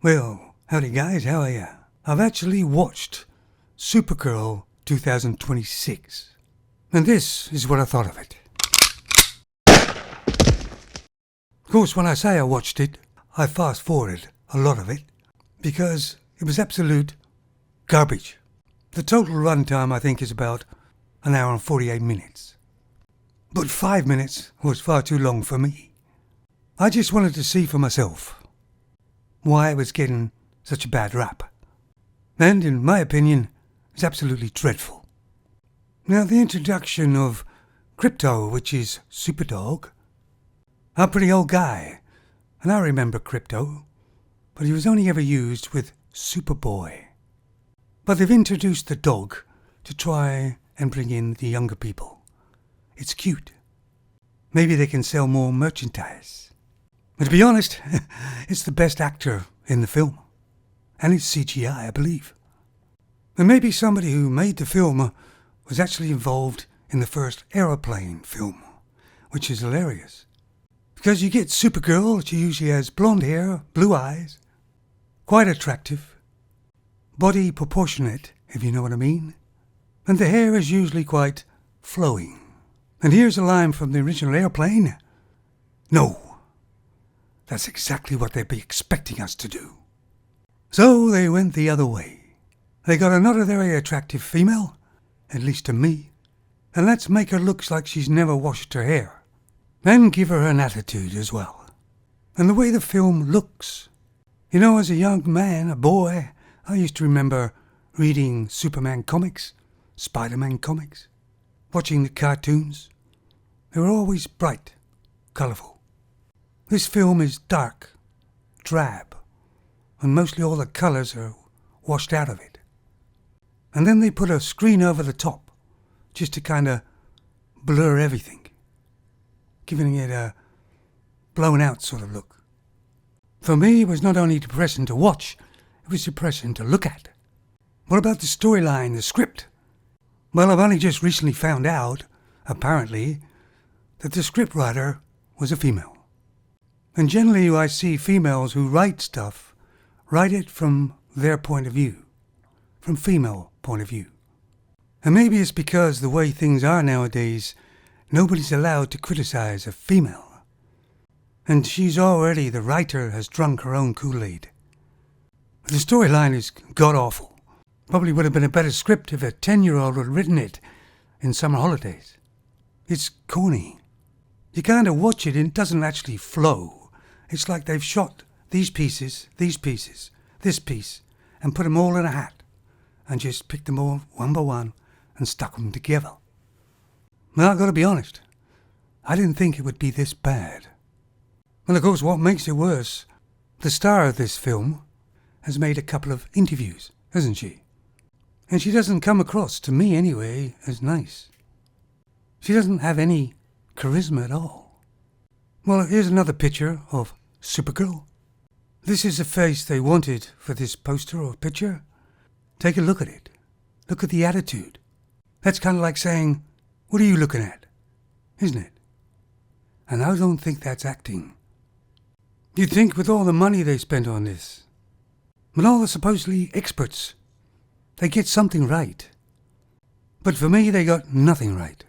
Well, howdy guys, how are ya? I've actually watched Superhurl 2026, and this is what I thought of it. Of course, when I say I watched it, I fast-forwarded a lot of it, because it was absolute garbage. The total runtime, I think, is about an hour and 48 minutes. But 5 minutes was far too long for me. I just wanted to see for myself why it was getting such a bad rap. And, in my opinion, it's absolutely dreadful. Now, the introduction of Crypto, which is Superdog. I'm a pretty old guy, and I remember Crypto, but he was only ever used with Superboy. But they've introduced the dog to try and bring in the younger people. It's cute. Maybe they can sell more merchandise. But to be honest, it's the best actor in the film. And it's CGI, I believe. And maybe somebody who made the film was actually involved in the first Aeroplane film, which is hilarious. Because you get Supergirl, she usually has blonde hair, blue eyes, quite attractive, body proportionate, if you know what I mean, and the hair is usually quite flowing. And here's a line from the original Airplane. No. That's exactly what they'd be expecting us to do. So they went the other way. They got another very attractive female, at least to me, and let's make her look like she's never washed her hair. Then give her an attitude as well. And the way the film looks. You know, as a young man, a boy, I used to remember reading Superman comics, Spider-Man comics, watching the cartoons. They were always bright, colourful. This film is dark, drab, and mostly all the colours are washed out of it. And then they put a screen over the top, just to kind of blur everything, giving it a blown out sort of look. For me, it was not only depressing to watch, it was depressing to look at. What about the storyline, the script? Well, I've only just recently found out, apparently, that the scriptwriter was a female. And generally I see females who write stuff, write it from their point of view, from female point of view. And maybe it's because the way things are nowadays, nobody's allowed to criticize a female. And the writer has drunk her own Kool-Aid. The storyline is god-awful. Probably would have been a better script if a 10-year-old had written it in summer holidays. It's corny. You kind of watch it and it doesn't actually flow. It's like they've shot these pieces, this piece, and put them all in a hat, and just picked them all one by one and stuck them together. Well, I've got to be honest, I didn't think it would be this bad. And of course, what makes it worse, the star of this film has made a couple of interviews, hasn't she? And she doesn't come across, to me anyway, as nice. She doesn't have any charisma at all. Well, here's another picture of Supergirl. This is the face they wanted for this poster or picture. Take a look at it. Look at the attitude. That's kind of like saying, what are you looking at? Isn't it? And I don't think that's acting. You'd think with all the money they spent on this, with all the supposedly experts, they get something right. But for me, they got nothing right.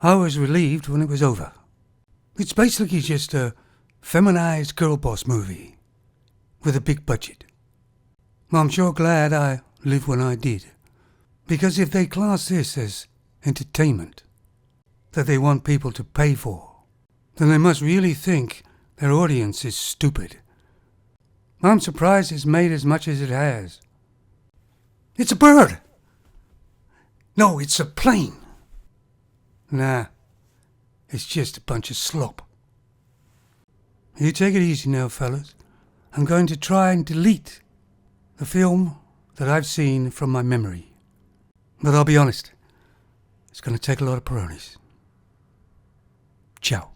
I was relieved when it was over. It's basically just a feminized girl boss movie with a big budget. Well, I'm sure glad I lived when I did. Because if they class this as entertainment that they want people to pay for, then they must really think their audience is stupid. I'm surprised it's made as much as it has. It's a bird! No, it's a plane! Nah. It's just a bunch of slop. You take it easy now, fellas. I'm going to try and delete the film that I've seen from my memory. But I'll be honest, it's going to take a lot of Peronis. Ciao.